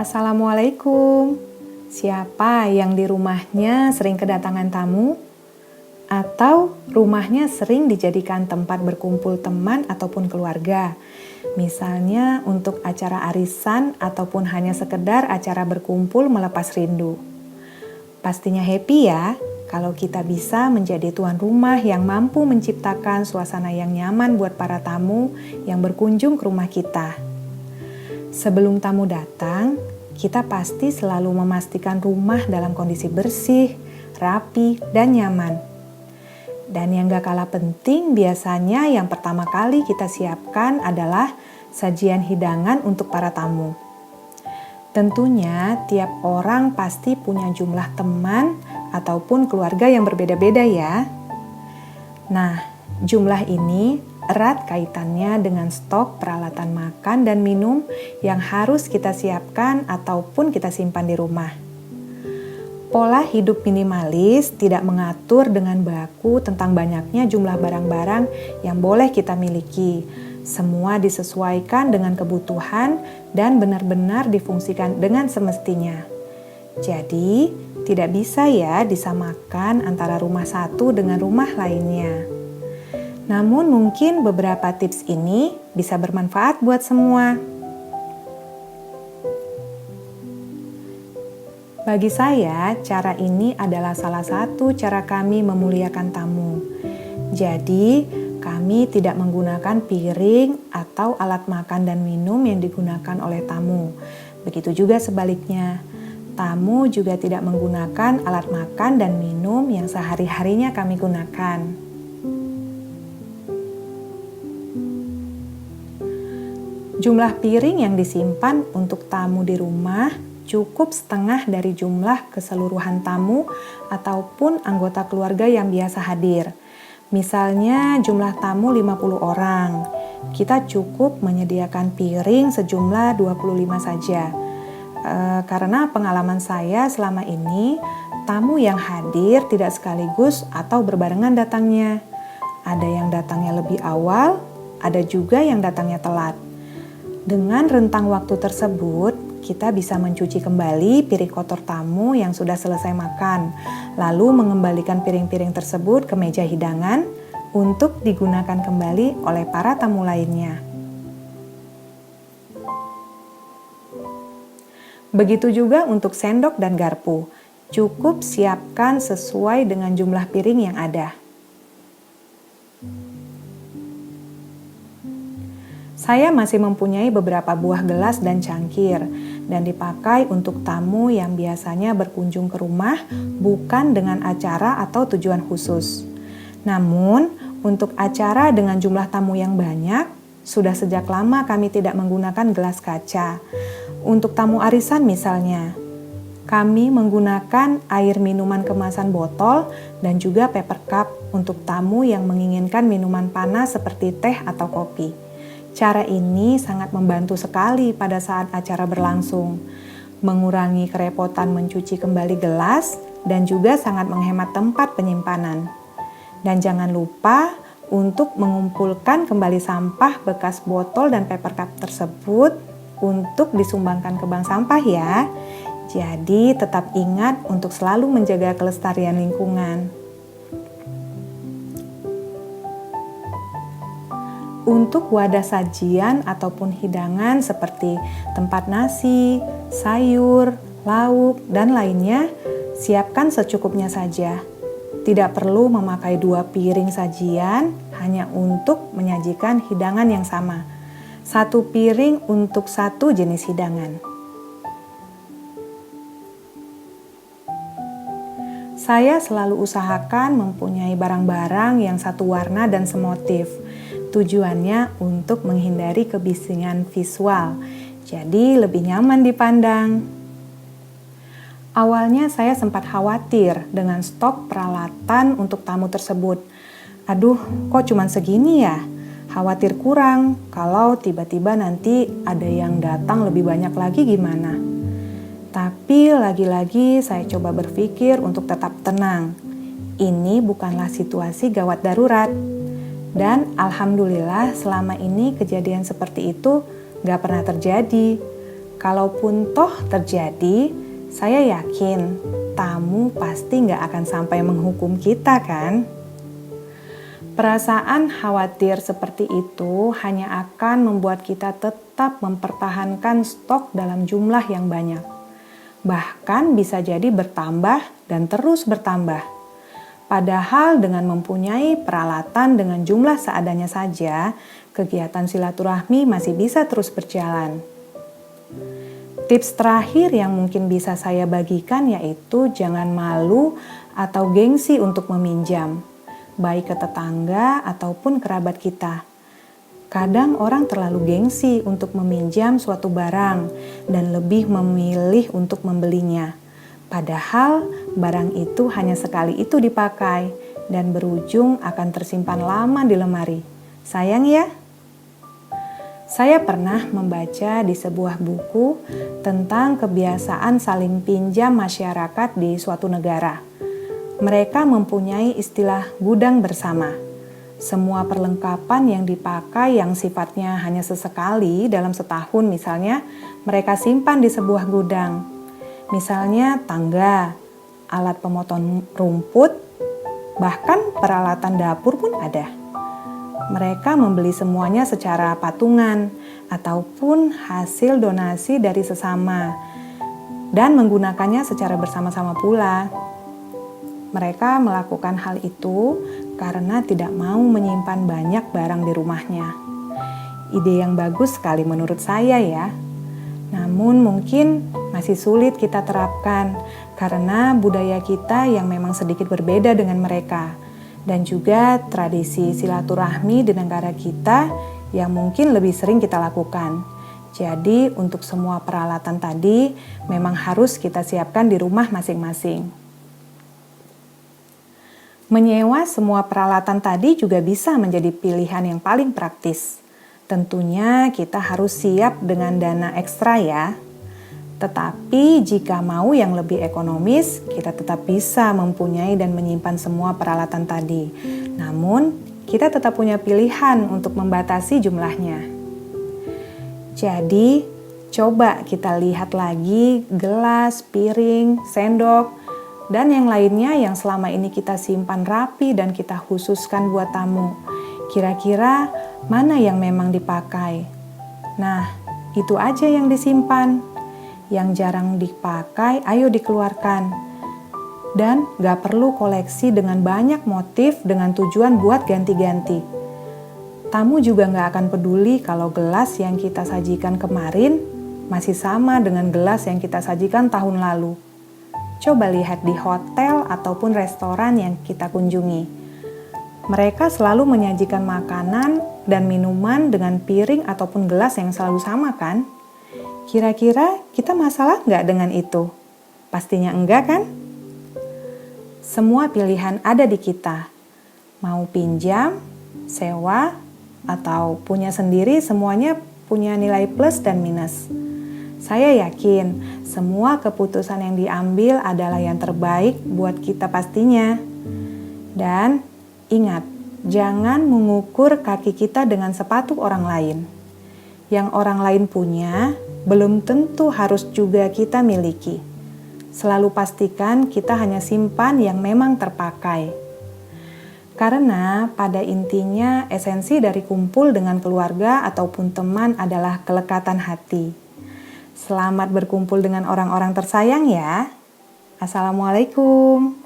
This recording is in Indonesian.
Assalamualaikum. Siapa yang di rumahnya sering kedatangan tamu? Atau rumahnya sering dijadikan tempat berkumpul teman ataupun keluarga? Misalnya untuk acara arisan ataupun hanya sekedar acara berkumpul melepas rindu. Pastinya happy ya kalau kita bisa menjadi tuan rumah yang mampu menciptakan suasana yang nyaman buat para tamu yang berkunjung ke rumah kita. Sebelum tamu datang, kita pasti selalu memastikan rumah dalam kondisi bersih, rapi, dan nyaman. Dan yang gak kalah penting biasanya yang pertama kali kita siapkan adalah sajian hidangan untuk para tamu. Tentunya tiap orang pasti punya jumlah teman ataupun keluarga yang berbeda-beda ya. Nah, jumlah ini erat kaitannya dengan stok peralatan makan dan minum yang harus kita siapkan ataupun kita simpan di rumah. Pola hidup minimalis tidak mengatur dengan baku tentang banyaknya jumlah barang-barang yang boleh kita miliki. Semua disesuaikan dengan kebutuhan dan benar-benar difungsikan dengan semestinya. Jadi, tidak bisa ya disamakan antara rumah satu dengan rumah lainnya. Namun mungkin beberapa tips ini bisa bermanfaat buat semua. Bagi saya, cara ini adalah salah satu cara kami memuliakan tamu. Jadi, kami tidak menggunakan piring atau alat makan dan minum yang digunakan oleh tamu. Begitu juga sebaliknya, tamu juga tidak menggunakan alat makan dan minum yang sehari-harinya kami gunakan. Jumlah piring yang disimpan untuk tamu di rumah cukup setengah dari jumlah keseluruhan tamu ataupun anggota keluarga yang biasa hadir. Misalnya jumlah tamu 50 orang, kita cukup menyediakan piring sejumlah 25 saja. Karena pengalaman saya selama ini, tamu yang hadir tidak sekaligus atau berbarengan datangnya. Ada yang datangnya lebih awal, ada juga yang datangnya telat. Dengan rentang waktu tersebut, kita bisa mencuci kembali piring kotor tamu yang sudah selesai makan, lalu mengembalikan piring-piring tersebut ke meja hidangan untuk digunakan kembali oleh para tamu lainnya. Begitu juga untuk sendok dan garpu, cukup siapkan sesuai dengan jumlah piring yang ada. Saya masih mempunyai beberapa buah gelas dan cangkir dan dipakai untuk tamu yang biasanya berkunjung ke rumah bukan dengan acara atau tujuan khusus. Namun, untuk acara dengan jumlah tamu yang banyak, sudah sejak lama kami tidak menggunakan gelas kaca. Untuk tamu arisan misalnya, kami menggunakan air minuman kemasan botol dan juga paper cup untuk tamu yang menginginkan minuman panas seperti teh atau kopi. Cara ini sangat membantu sekali pada saat acara berlangsung, mengurangi kerepotan mencuci kembali gelas dan juga sangat menghemat tempat penyimpanan. Dan jangan lupa untuk mengumpulkan kembali sampah bekas botol dan paper cup tersebut untuk disumbangkan ke bank sampah ya. Jadi tetap ingat untuk selalu menjaga kelestarian lingkungan. Untuk wadah sajian ataupun hidangan seperti tempat nasi, sayur, lauk, dan lainnya, siapkan secukupnya saja. Tidak perlu memakai 2 piring sajian hanya untuk menyajikan hidangan yang sama. 1 piring untuk 1 jenis hidangan. Saya selalu usahakan mempunyai barang-barang yang satu warna dan semotif. Tujuannya untuk menghindari kebisingan visual, jadi lebih nyaman dipandang. Awalnya saya sempat khawatir dengan stok peralatan untuk tamu tersebut. Aduh, kok cuman segini ya? Khawatir kurang, kalau tiba-tiba nanti ada yang datang lebih banyak lagi gimana? Tapi lagi-lagi saya coba berpikir untuk tetap tenang. Ini bukanlah situasi gawat darurat. Dan alhamdulillah selama ini kejadian seperti itu gak pernah terjadi. Kalaupun toh terjadi, saya yakin tamu pasti nggak akan sampai menghukum kita kan? Perasaan khawatir seperti itu hanya akan membuat kita tetap mempertahankan stok dalam jumlah yang banyak. Bahkan bisa jadi bertambah dan terus bertambah. Padahal dengan mempunyai peralatan dengan jumlah seadanya saja, kegiatan silaturahmi masih bisa terus berjalan. Tips terakhir yang mungkin bisa saya bagikan yaitu jangan malu atau gengsi untuk meminjam, baik ke tetangga ataupun kerabat kita. Kadang orang terlalu gengsi untuk meminjam suatu barang dan lebih memilih untuk membelinya. Padahal barang itu hanya sekali itu dipakai dan berujung akan tersimpan lama di lemari. Sayang ya? Saya pernah membaca di sebuah buku tentang kebiasaan saling pinjam masyarakat di suatu negara. Mereka mempunyai istilah gudang bersama. Semua perlengkapan yang dipakai yang sifatnya hanya sesekali dalam setahun misalnya, mereka simpan di sebuah gudang. Misalnya tangga, alat pemotong rumput, bahkan peralatan dapur pun ada. Mereka membeli semuanya secara patungan ataupun hasil donasi dari sesama dan menggunakannya secara bersama-sama pula. Mereka melakukan hal itu karena tidak mau menyimpan banyak barang di rumahnya. Ide yang bagus sekali menurut saya ya. Namun mungkin masih sulit kita terapkan karena budaya kita yang memang sedikit berbeda dengan mereka. Dan juga tradisi silaturahmi di negara kita yang mungkin lebih sering kita lakukan. Jadi untuk semua peralatan tadi memang harus kita siapkan di rumah masing-masing. Menyewa semua peralatan tadi juga bisa menjadi pilihan yang paling praktis. Tentunya kita harus siap dengan dana ekstra ya. Tetapi jika mau yang lebih ekonomis, kita tetap bisa mempunyai dan menyimpan semua peralatan tadi. Namun, kita tetap punya pilihan untuk membatasi jumlahnya. Jadi, coba kita lihat lagi gelas, piring, sendok, dan yang lainnya yang selama ini kita simpan rapi dan kita khususkan buat tamu. Kira-kira mana yang memang dipakai? Nah, itu aja yang disimpan. Yang jarang dipakai, ayo dikeluarkan. Dan gak perlu koleksi dengan banyak motif dengan tujuan buat ganti-ganti. Tamu juga gak akan peduli kalau gelas yang kita sajikan kemarin masih sama dengan gelas yang kita sajikan tahun lalu. Coba lihat di hotel ataupun restoran yang kita kunjungi. Mereka selalu menyajikan makanan dan minuman dengan piring ataupun gelas yang selalu sama kan? Kira-kira kita masalah nggak dengan itu? Pastinya enggak kan? Semua pilihan ada di kita. Mau pinjam, sewa, atau punya sendiri semuanya punya nilai plus dan minus. Saya yakin semua keputusan yang diambil adalah yang terbaik buat kita pastinya. Dan ingat, jangan mengukur kaki kita dengan sepatu orang lain. Yang orang lain punya, belum tentu harus juga kita miliki. Selalu pastikan kita hanya simpan yang memang terpakai. Karena pada intinya esensi dari kumpul dengan keluarga ataupun teman adalah kelekatan hati. Selamat berkumpul dengan orang-orang tersayang ya. Assalamualaikum.